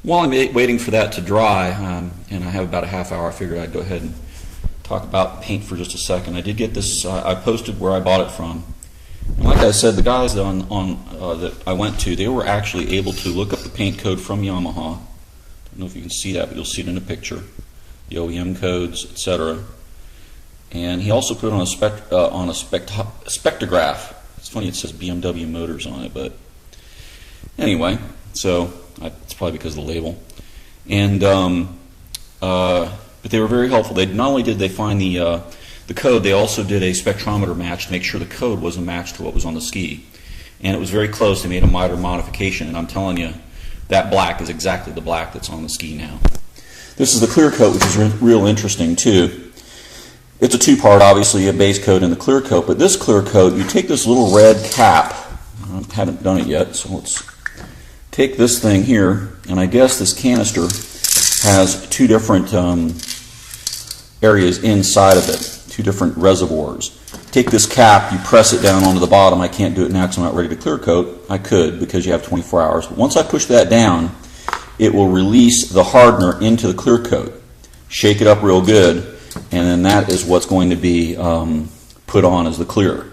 While I'm waiting for that to dry, and I have about a half hour, I figured I'd go ahead and talk about paint for just a second. I did get this, I posted where I bought it from. And like I said, the guys that I went to, they were actually able to look up the paint code from Yamaha. I don't know if you can see that, but you'll see it in the picture. The OEM codes, etc. And he also put it on a spectrograph. It's funny it says BMW Motors on it, but anyway, so it's probably because of the label. And but they were very helpful. They not only did they find the code, they also did a spectrometer match to make sure the code was a match to what was on the ski. And it was very close. They made a minor modification, and I'm telling you, that black is exactly the black that's on the ski now. This is the clear coat, which is real interesting too. It's a two-part, obviously, a base coat and the clear coat. But this clear coat, you take this little red cap. I haven't done it yet, so let's take this thing here, and I guess this canister has two different areas inside of it, two different reservoirs. Take this cap, you press it down onto the bottom. I can't do it now because I'm not ready to clear coat. I could because you have 24 hours. But once I push that down, it will release the hardener into the clear coat. Shake it up real good, and then that is what's going to be put on as the clear.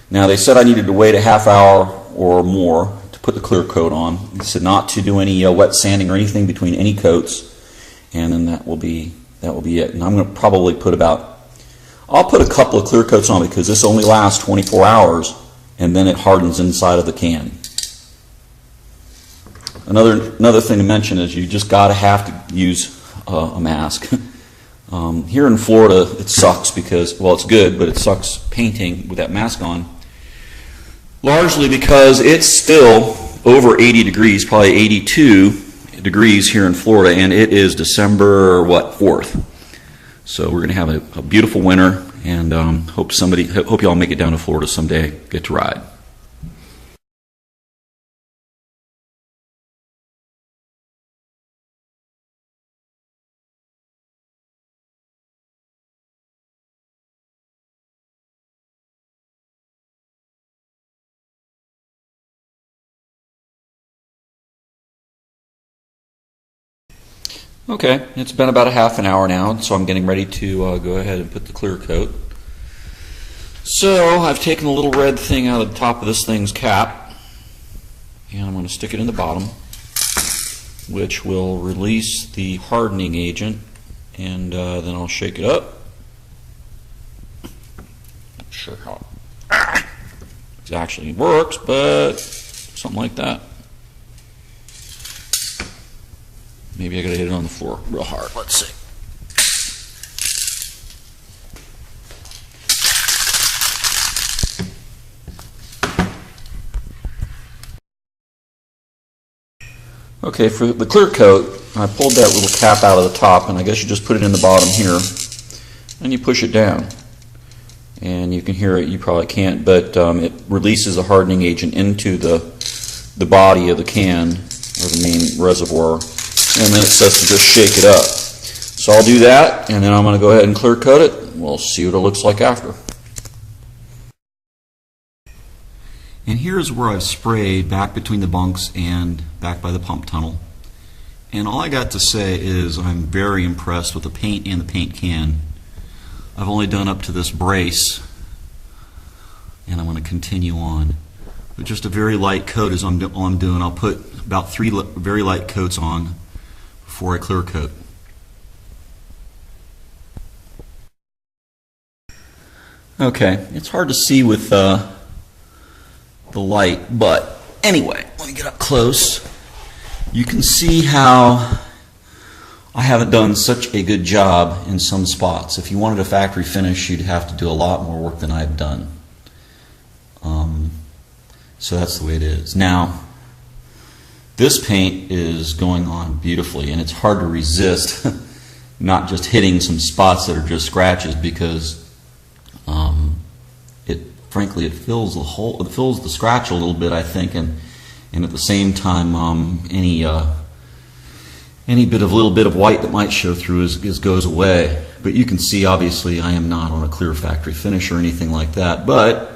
Now they said I needed to wait a half hour or more to put the clear coat on. They said not to do any wet sanding or anything between any coats, and then that will be it. And I'm going to probably put I'll put a couple of clear coats on because this only lasts 24 hours, and then it hardens inside of the can. Another thing to mention is you just have to use a mask. Here in Florida, it sucks because, well, it's good, but it sucks painting with that mask on. Largely because it's still over 80 degrees, probably 82 degrees here in Florida, and it is December, 4th. So we're going to have a beautiful winter, and hope y'all make it down to Florida someday, get to ride. Okay, it's been about a half an hour now, so I'm getting ready to go ahead and put the clear coat. So I've taken the little red thing out of the top of this thing's cap, and I'm going to stick it in the bottom, which will release the hardening agent, and then I'll shake it up. Not sure how it actually works, but something like that. Maybe I gotta hit it on the floor real hard. Let's see. Okay, for the clear coat, I pulled that little cap out of the top, and I guess you just put it in the bottom here, and you push it down. And you can hear it, you probably can't, but it releases the hardening agent into the body of the can, or the main reservoir. And then it says to just shake it up. So I'll do that, and then I'm going to go ahead and clear coat it. We'll see what it looks like after. And here's where I've sprayed back between the bunks and back by the pump tunnel. And all I got to say is I'm very impressed with the paint and the paint can. I've only done up to this brace, and I'm going to continue on. But just a very light coat is all I'm doing. I'll put about 3 very light coats on before I clear coat. Okay, it's hard to see with the light, but anyway, let me get up close. You can see how I haven't done such a good job in some spots. If you wanted a factory finish, you'd have to do a lot more work than I've done. So that's the way it is. Now, this paint is going on beautifully, and it's hard to resist not just hitting some spots that are just scratches, because frankly it fills the scratch a little bit, I think, and at the same time any little bit of white that might show through goes away. But you can see, obviously, I am not on a clear factory finish or anything like that, but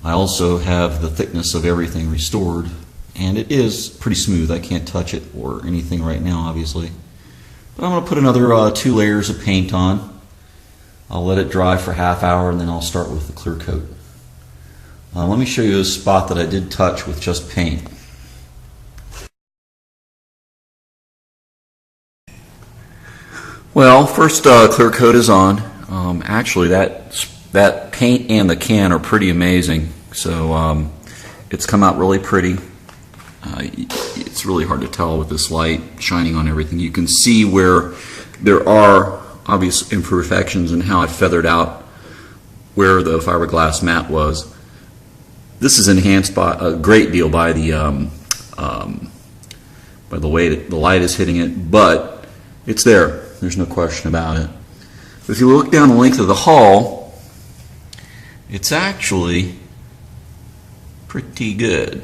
I also have the thickness of everything restored and it is pretty smooth. I can't touch it or anything right now, obviously. But I'm going to put another 2 layers of paint on. I'll let it dry for half hour and then I'll start with the clear coat. Let me show you a spot that I did touch with just paint. Well, first clear coat is on. Actually, that paint and the can are pretty amazing. So it's come out really pretty. It's really hard to tell with this light shining on everything. You can see where there are obvious imperfections in how it feathered out where the fiberglass mat was. This is enhanced by a great deal by the way that the light is hitting it, but it's there. There's no question about it. If you look down the length of the hull, it's actually pretty good.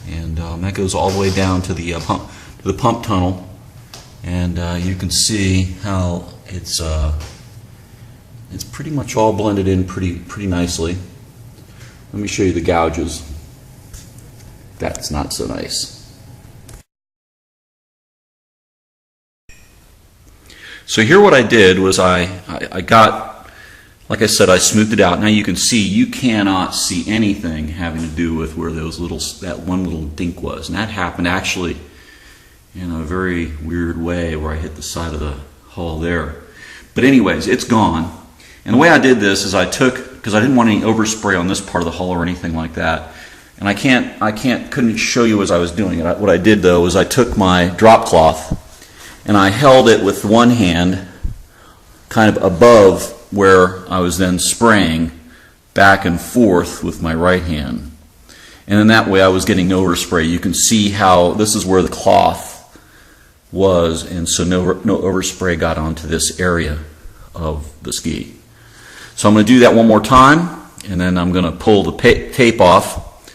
And that goes all the way down to the pump tunnel, and you can see how it's pretty much all blended in pretty nicely. Let me show you the gouges. That's not so nice. So here what I did was I got, like I said, I smoothed it out. Now you can see, you cannot see anything having to do with where that one little dink was. And that happened actually in a very weird way where I hit the side of the hull there. But anyways, it's gone. And the way I did this is I took, because I didn't want any overspray on this part of the hull or anything like that. And I couldn't show you as I was doing it. What I did though was I took my drop cloth and I held it with one hand kind of above where I was then spraying back and forth with my right hand. And in that way I was getting no overspray. You can see how this is where the cloth was, and so no overspray got onto this area of the ski. So I'm going to do that one more time, and then I'm going to pull the tape off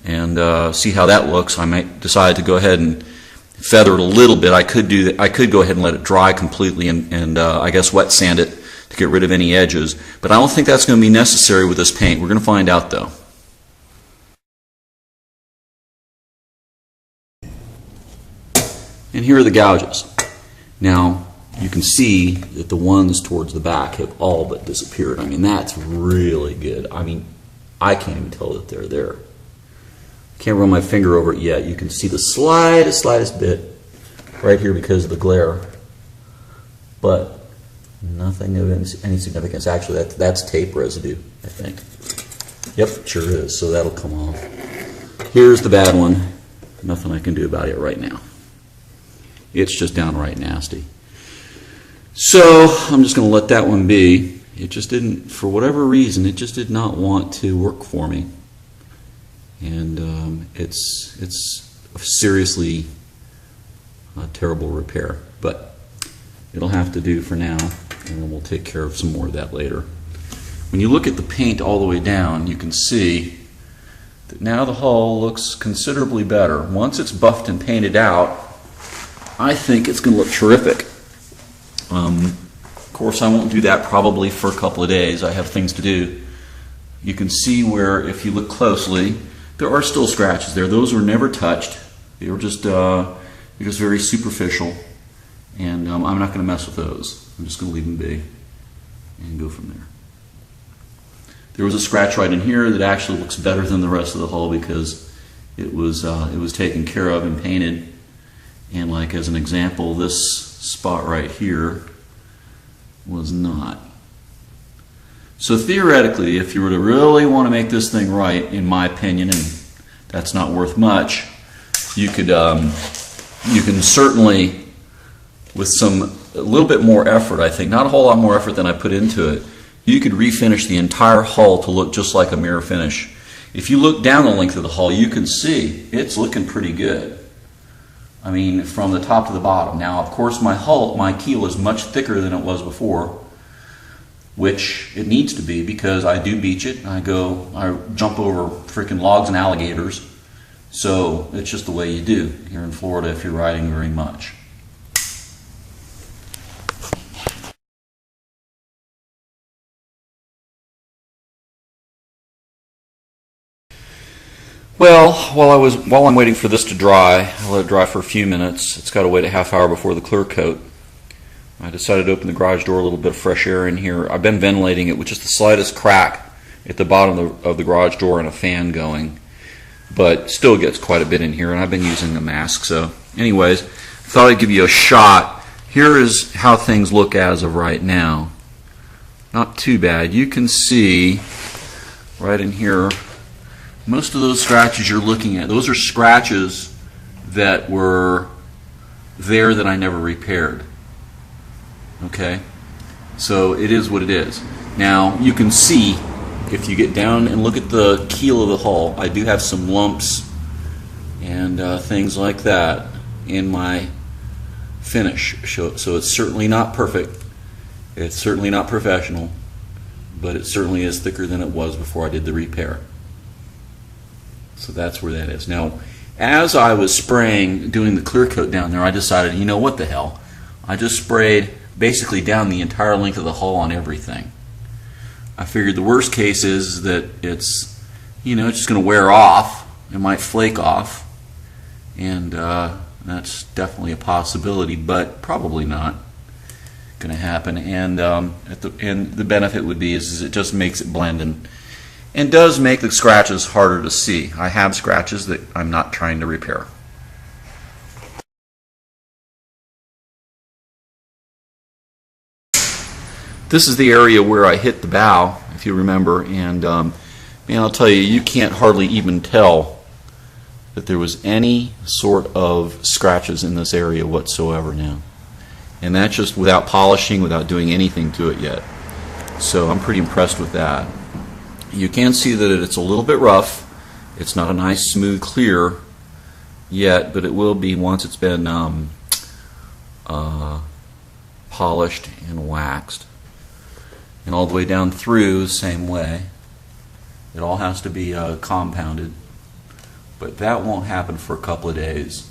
and see how that looks. I might decide to go ahead and feather it a little bit. I could do that. I could go ahead and let it dry completely and I guess wet sand it to get rid of any edges. But I don't think that's going to be necessary with this paint. We're going to find out though. And here are the gouges. Now you can see that the ones towards the back have all but disappeared. I mean, that's really good. I mean, I can't even tell that they're there. Can't run my finger over it yet. You can see the slightest bit right here because of the glare, but nothing of any significance. Actually, that's tape residue, I think. Yep, sure is. So that'll come off. Here's the bad one. Nothing I can do about it right now. It's just downright nasty. So I'm just going to let that one be. It just didn't, for whatever reason, it just did not want to work for me. And it's a seriously terrible repair, but it'll have to do for now, and then we'll take care of some more of that later. When you look at the paint all the way down, you can see that now the hull looks considerably better. Once it's buffed and painted out, I think it's going to look terrific. Of course, I won't do that probably for a couple of days. I have things to do. You can see where, if you look closely, there are still scratches there. Those were never touched. They were just very superficial, and I'm not going to mess with those. I'm just going to leave them be and go from there. There was a scratch right in here that actually looks better than the rest of the hull because it was taken care of and painted. And like as an example, this spot right here was not. So theoretically, if you were to really want to make this thing right, in my opinion, and that's not worth much, you can certainly, with a little bit more effort, I think, not a whole lot more effort than I put into it, you could refinish the entire hull to look just like a mirror finish. If you look down the length of the hull, you can see it's looking pretty good. I mean, from the top to the bottom. Now, of course, my keel is much thicker than it was before, which it needs to be because I do beach it. I jump over freaking logs and alligators. So it's just the way you do here in Florida if you're riding very much. Well, while I'm waiting for this to dry, I let it dry for a few minutes. It's got to wait a half hour before the clear coat. I decided to open the garage door, a little bit of fresh air in here. I've been ventilating it with just the slightest crack at the bottom of the garage door and a fan going, but still gets quite a bit in here, and I've been using a mask. So anyways, thought I'd give you a shot. Here is how things look as of right now. Not too bad. You can see right in here, most of those scratches you're looking at, those are scratches that were there that I never repaired. Okay? So it is what it is. Now, you can see, if you get down and look at the keel of the hull, I do have some lumps and things like that in my finish. So it's certainly not perfect. It's certainly not professional, but it certainly is thicker than it was before I did the repair. So that's where that is. Now, as I was spraying, doing the clear coat down there, I decided, you know what the hell? I just sprayed basically down the entire length of the hull on everything. I figured the worst case is that it's, it's just going to wear off. It might flake off, and that's definitely a possibility, but probably not going to happen. And the benefit would be is it just makes it blend and does make the scratches harder to see. I have scratches that I'm not trying to repair. This is the area where I hit the bow, if you remember, and man, I'll tell you, you can't hardly even tell that there was any sort of scratches in this area whatsoever now. And that's just without polishing, without doing anything to it yet. So I'm pretty impressed with that. You can see that it's a little bit rough. It's not a nice smooth clear yet, but it will be once it's been polished and waxed. And all the way down through the same way. It all has to be compounded, but that won't happen for a couple of days.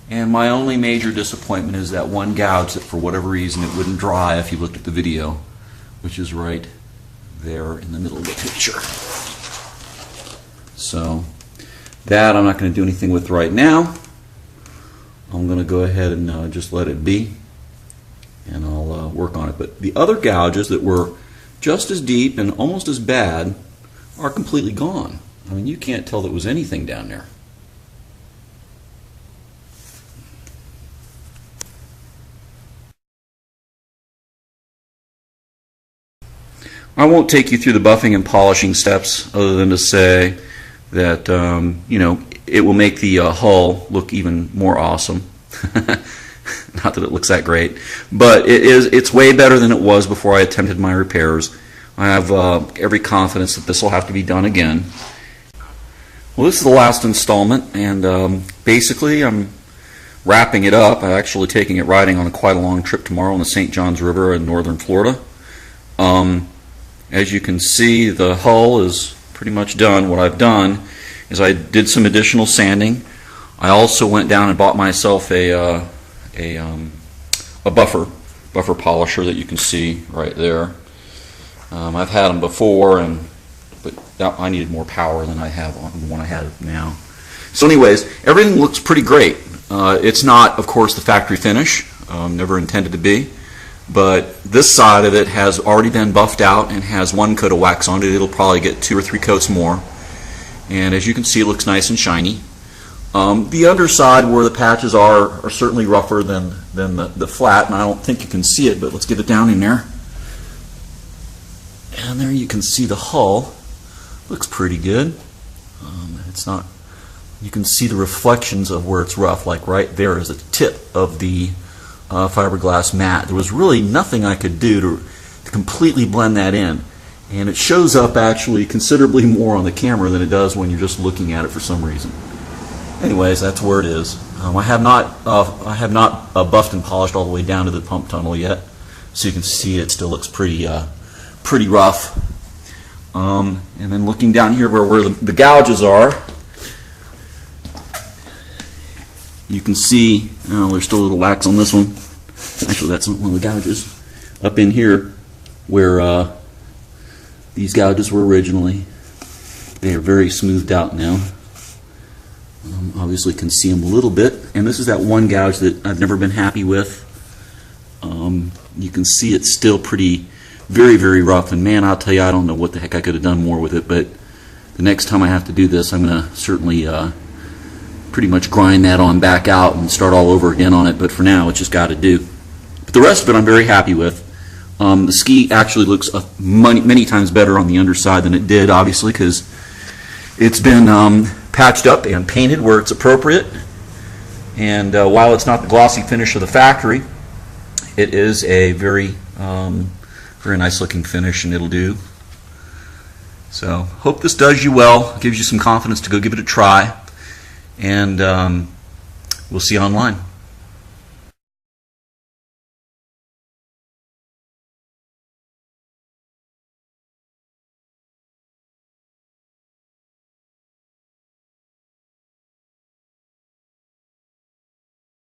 And my only major disappointment is that one gouge that for whatever reason it wouldn't dry if you looked at the video, which is right there in the middle of the picture. So that I'm not going to do anything with right now. I'm going to go ahead and just let it be, and I'll work on it. But the other gouges that were just as deep and almost as bad are completely gone. I mean, you can't tell there was anything down there. I won't take you through the buffing and polishing steps other than to say that it will make the hull look even more awesome. Not that it looks that great, but it's way better than it was before I attempted my repairs. I have every confidence that this will have to be done again. Well, this is the last installment, and basically I'm wrapping it up. I'm actually taking it riding on quite a long trip tomorrow on the St. Johns River in northern Florida. As you can see, the hull is pretty much done. What I've done is I did some additional sanding. I also went down and bought myself a buffer polisher that you can see right there. I've had them before, but I needed more power than I have on the one I have now. So anyways, everything looks pretty great. It's not, of course, the factory finish. Never intended to be. But this side of it has already been buffed out and has one coat of wax on it. It'll probably get 2 or 3 coats more. And as you can see, it looks nice and shiny. The underside where the patches are certainly rougher than the flat, and I don't think you can see it, but let's get it down in there. And there you can see the hull. Looks pretty good. It's not. You can see the reflections of where it's rough, like right there is the tip of the fiberglass mat. There was really nothing I could do to completely blend that in, and it shows up actually considerably more on the camera than it does when you're just looking at it for some reason. Anyways, that's where it is. I have not buffed and polished all the way down to the pump tunnel yet, so you can see it still looks pretty rough. And then looking down here where the gouges are, you can see, there's still a little wax on this one. Actually, that's one of the gouges. Up in here, where these gouges were originally, they are very smoothed out now. Obviously can see them a little bit, and this is that one gouge that I've never been happy with. You can see it's still pretty very, very rough, and man, I'll tell you, I don't know what the heck I could have done more with it, but the next time I have to do this, I'm going to certainly pretty much grind that on back out and start all over again on it, but for now it's just got to do. But the rest of it I'm very happy with. The ski actually looks many times better on the underside than it did, obviously, because it's been patched up and painted where it's appropriate. And while it's not the glossy finish of the factory, it is a very nice looking finish, and it'll do. So hope this does you well, gives you some confidence to go give it a try, and we'll see you online.